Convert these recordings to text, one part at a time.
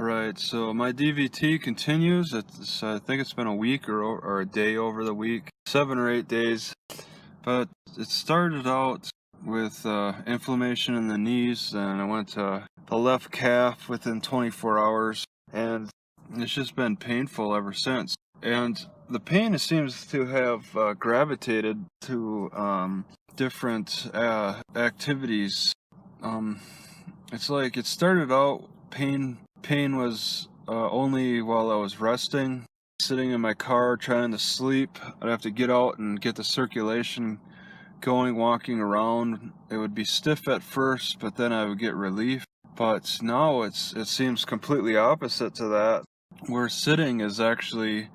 Right, so my DVT continues. I think it's been a week or a day over the week, 7 or 8 days. But it started out with inflammation in the knees, and I went to the left calf within 24 hours, and it's just been painful ever since. And the pain seems to have gravitated to different activities. It's like it started out pain was only while I was resting, sitting in my car trying to sleep. I'd have to get out and get the circulation going, walking around. It would be stiff at first, but then I would get relief. But now it seems completely opposite to that, where sitting is actually,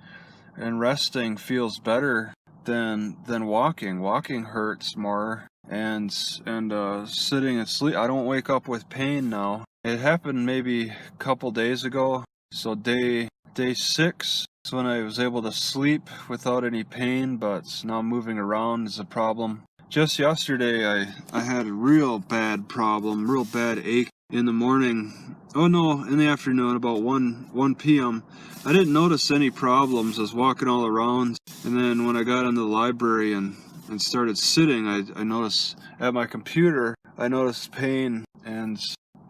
and resting feels better than walking. Walking hurts more, and sitting and sleep, I don't wake up with pain now. It happened maybe a couple days ago, so day 6 is when I was able to sleep without any pain, but now moving around is a problem. Just yesterday I had a real bad problem, real bad ache in the morning. Oh no, in the afternoon, about 1 p.m. I didn't notice any problems. I was walking all around, and then when I got into the library and started sitting, I noticed at my computer, I noticed pain, and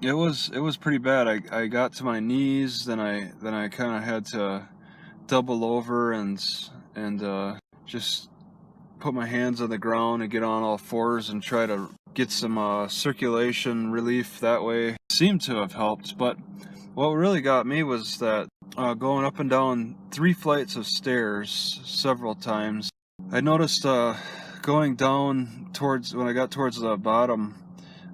it was pretty bad. I got to my knees, then I kind of had to double over and just put my hands on the ground and get on all fours and try to get some circulation relief that way. It seemed to have helped, but what really got me was that going up and down 3 flights of stairs several times, I noticed going down when I got towards the bottom,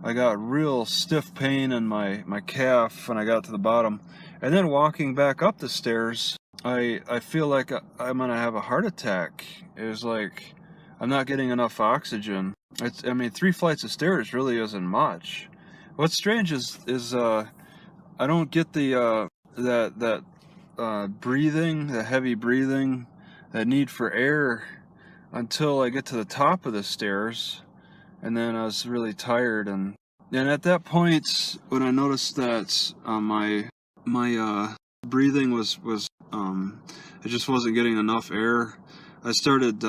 I got real stiff pain in my calf when I got to the bottom. And then walking back up the stairs, I feel like I'm gonna have a heart attack. It was like I'm not getting enough oxygen. 3 flights of stairs really isn't much. What's strange is I don't get the breathing, the heavy breathing, that need for air until I get to the top of the stairs. And then I was really tired, and at that point, when I noticed that my breathing was it just wasn't getting enough air, I started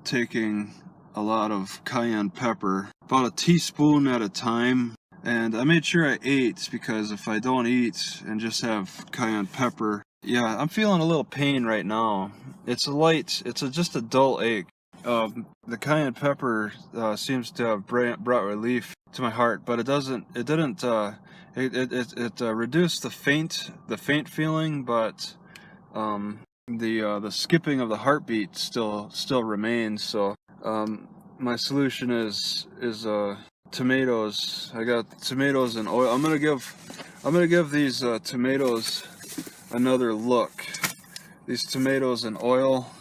taking a lot of cayenne pepper, about a teaspoon at a time, and I made sure I ate, because if I don't eat and just have cayenne pepper, yeah, I'm feeling a little pain right now. It's just a dull ache. The cayenne pepper seems to have brought relief to my heart, but it didn't reduced the faint feeling, but the skipping of the heartbeat still remains. So my solution is tomatoes. I got tomatoes and oil. I'm gonna give these tomatoes another look. These tomatoes and oil.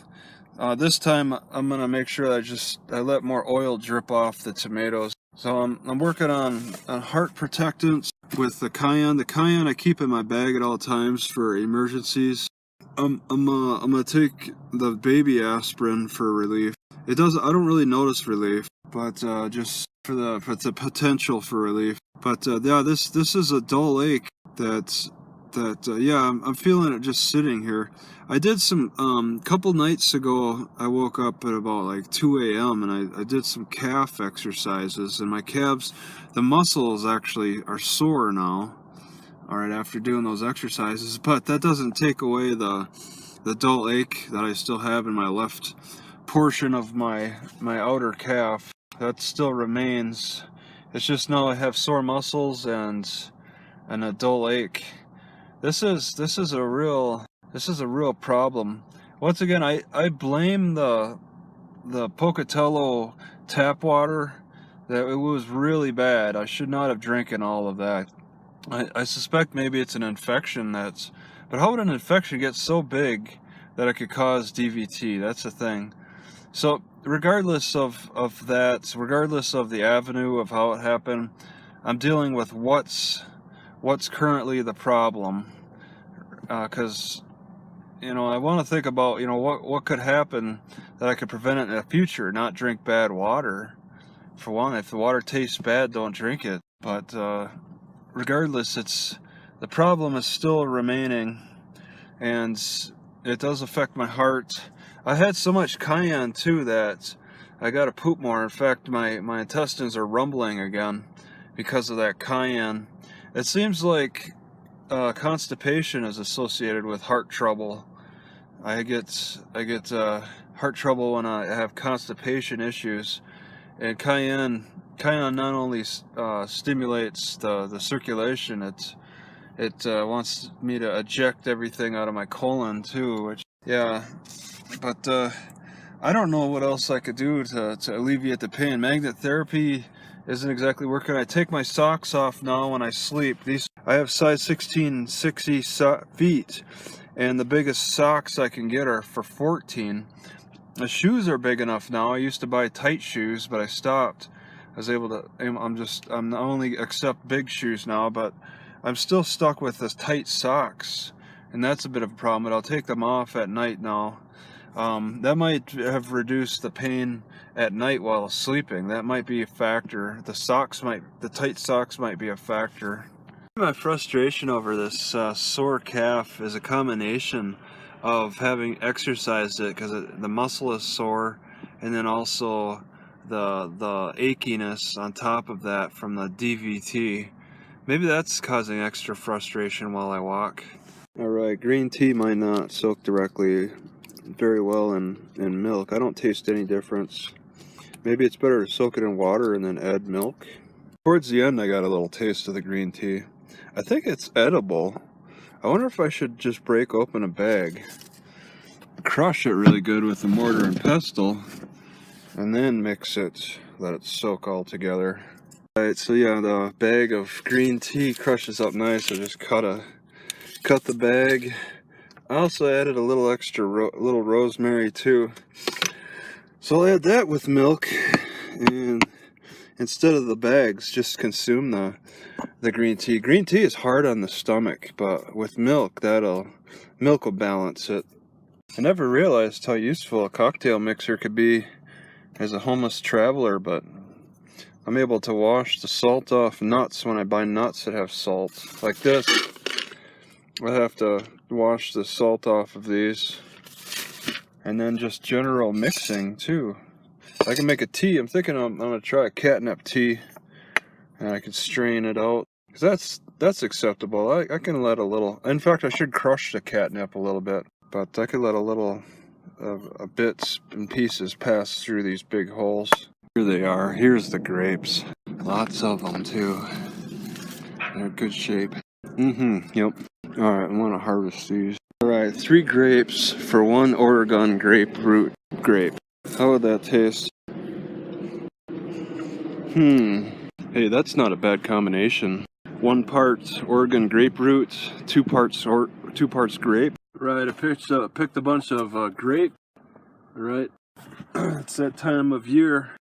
This time I'm gonna make sure I let more oil drip off the tomatoes. So I'm working on heart protectants with the cayenne. The cayenne I keep in my bag at all times for emergencies. I'm gonna take the baby aspirin for relief. I don't really notice relief, but just for the potential for relief. But yeah, this is a dull ache yeah, I'm feeling it just sitting here. I did some couple nights ago, I woke up at about like 2 a.m. and I did some calf exercises, and my calves, the muscles actually are sore now, alright, after doing those exercises, but that doesn't take away the dull ache that I still have in my left portion of my outer calf. That still remains. It's just now I have sore muscles and a dull ache. This is a real problem. Once again, I blame the Pocatello tap water. That it was really bad. I should not have drinking all of that. I suspect maybe it's an infection but how would an infection get so big that it could cause DVT? That's the thing. So regardless of that, regardless of the avenue of how it happened, I'm dealing with what's currently the problem, because I want to think about what could happen that I could prevent it in the future. Not drink bad water. For one, if the water tastes bad, don't drink it. But regardless, the problem is still remaining, and it does affect my heart. I had so much cayenne too that I gotta poop more. In fact, my intestines are rumbling again because of that cayenne. It seems like constipation is associated with heart trouble. I get heart trouble when I have constipation issues, and cayenne not only stimulates the circulation, it wants me to eject everything out of my colon too, which, yeah, but I don't know what else I could do to alleviate the pain. Magnet therapy isn't exactly working. I take my socks off now when I sleep. I have size 16 60 feet, and the biggest socks I can get are for 14. The shoes are big enough now. I used to buy tight shoes, but I stopped. I was able to, I'm only accept big shoes now, but I'm still stuck with this tight socks, and that's a bit of a problem, but I'll take them off at night now. That might have reduced the pain at night while sleeping. That might be a factor. The tight socks might be a factor. My frustration over this sore calf is a combination of having exercised it, because the muscle is sore, and then also the achiness on top of that from the DVT. Maybe that's causing extra frustration while I walk. Alright, green tea might not soak directly very well in milk. I don't taste any difference. Maybe it's better to soak it in water and then add milk. Towards the end I got a little taste of the green tea. I think it's edible. I wonder if I should just break open a bag, crush it really good with a mortar and pestle, and then mix it, let it soak all together. Alright, so yeah, the bag of green tea crushes up nice. I just cut the bag. I also added a little extra little rosemary too. So I'll add that with milk, and instead of the bags, just consume the green tea. Green tea is hard on the stomach, but with milk, milk will balance it. I never realized how useful a cocktail mixer could be as a homeless traveler, but I'm able to wash the salt off nuts when I buy nuts that have salt. Like this, I have to wash the salt off of these. And then just general mixing too. I can make a tea. I'm thinking I'm gonna try a catnip tea, and I can strain it out, because that's acceptable. I can let a little, in fact I should crush the catnip a little bit, but I could let a little bits and pieces pass through these big holes. Here they are. Here's the grapes. Lots of them too. They're in good shape. Yep. Alright, I'm gonna harvest these. Alright, 3 grapes for 1 Oregon grapefruit grape. How would that taste? Hey, that's not a bad combination. 1 part Oregon grapefruit, 2 parts grape. Right, I picked a bunch of grape. Right, it's that time of year.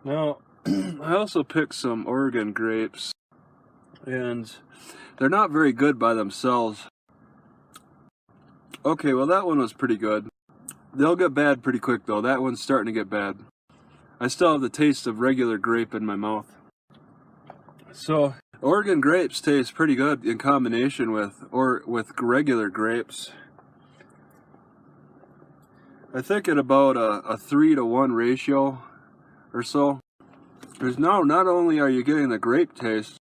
Now, I also picked some Oregon grapes, and they're not very good by themselves. Okay, well that one was pretty good. They'll get bad pretty quick though. That one's starting to get bad. I still have the taste of regular grape in my mouth. So, Oregon grapes taste pretty good in combination with regular grapes. I think at about a 3-to-1 ratio or so. Because now not only are you getting the grape taste,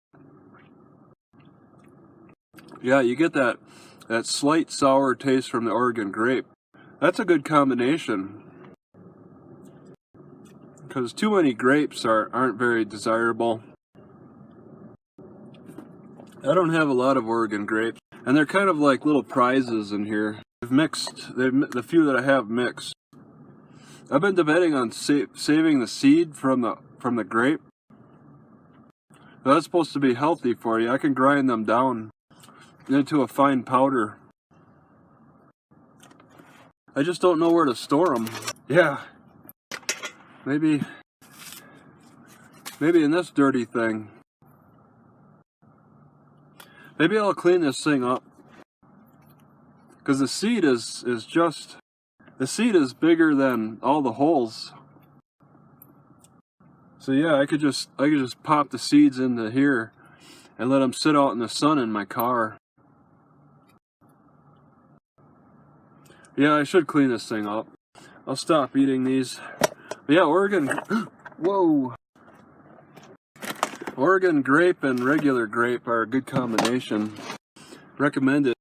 yeah, you get that slight sour taste from the Oregon grape. That's a good combination, because too many grapes aren't very desirable. I don't have a lot of Oregon grapes, and they're kind of like little prizes in here. I've mixed the few that I have mixed. I've been debating on saving the seed from the grape. That's supposed to be healthy for you. I can grind them down into a fine powder. I just don't know where to store them. Yeah, maybe in this dirty thing. Maybe I'll clean this thing up, because the seed is bigger than all the holes. So yeah, I could just pop the seeds into here and let them sit out in the sun in my car. Yeah, I should clean this thing up. I'll stop eating these. But yeah, Oregon, whoa. Oregon grape and regular grape are a good combination. Recommended.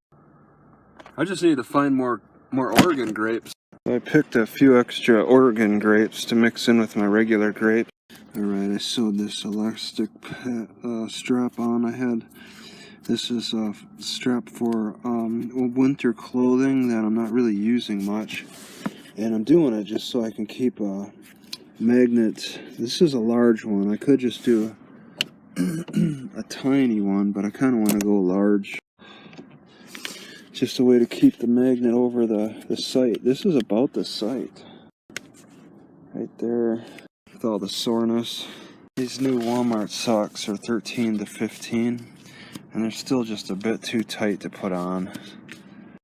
I just need to find more Oregon grapes. I picked a few extra Oregon grapes to mix in with my regular grape. Alright, I sewed this elastic strap on. This is a strap for winter clothing that I'm not really using much. And I'm doing it just so I can keep a magnet. This is a large one. I could just do a tiny one, but I kind of want to go large. Just a way to keep the magnet over the site. This is about the site. Right there. With all the soreness. These new Walmart socks are 13 to 15. And they're still just a bit too tight to put on.